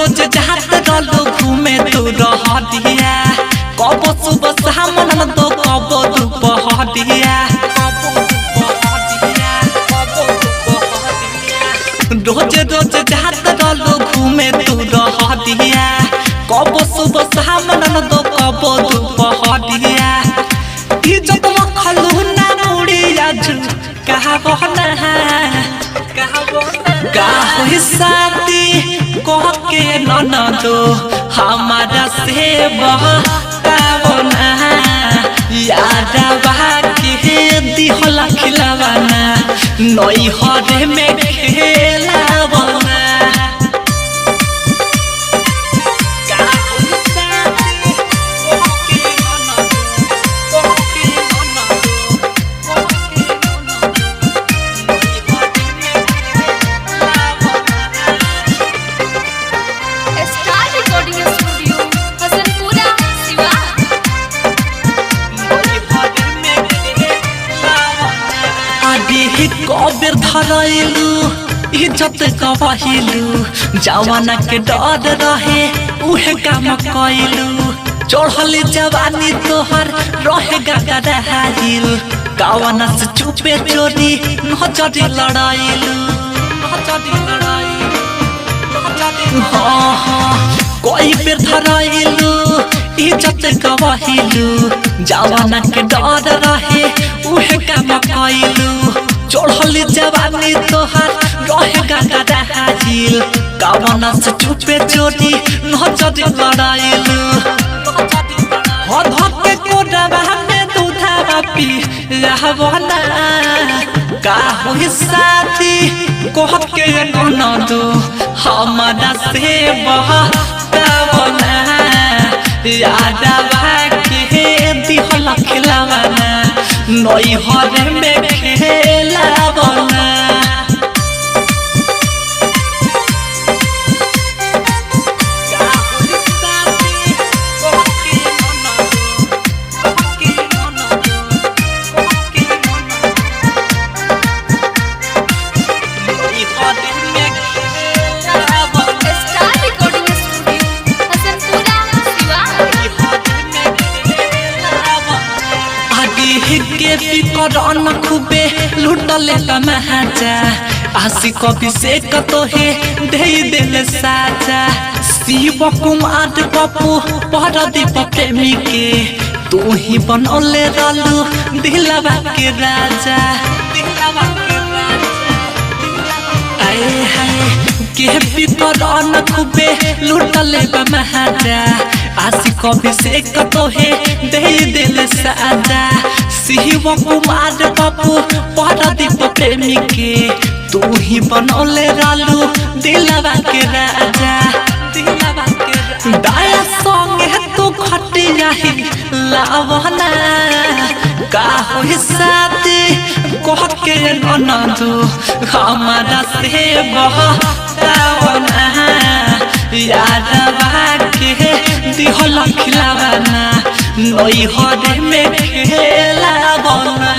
रोज जात रहलो घूमे तू रहतिया कब सुबह शाम न तो कब दोपहरिया रोज रोज जात रहलो घूमे तू रहतिया कब सुबह शाम न तो कब दोपहरिया इज्जत रखलू ना मुड़िया कहा शादी कह के ननदो हमारा से बहकावना यादवा के दिहला खिलावाना नई हरे में खेलावना कबेर धरैलू इज्जत गवाहिलू जवाना के डर रहे उहे काम कैलू चढ़ल जवानी तोहर रहे गगराइल कावना से चुपे चोरी नजरी लड़ाइलू कोई बेर धरैलू इज्जत गवाहिलू जवाना के डर रहे उहे काम कैलू चढ़ल जवानी तोहर रहे गगराइल कावना से चुपे चोरी नजरी लड़ाइलू के कोडवा में दूधवा पी रहवना का होई शादी कह के ननदो हमारा से बहकावना यादवा के दिहला खिलावाना नई हरे में खेलावना करन खूबे लुटले महाजा आशी कभी से कतो हे दे दिल साजा शिव कुमार पप्पू परदीप प्रेमी के तू ही बनौले रहलू दिलवा के राजा आए हाय के करन खूबे लुटले महाजा आशी कभी से कतो हे दे दिल साजा शिव कुमार पप्पू परदीप प्रेमी के तू ही बनौले रहलू दिलवा के राजा दाया संगे तू खटिया ही लावना का होई शादी कह के ननदो हमारा से बहकावना यादवा के दिहला खिलावाना नई हरे में खेलावना।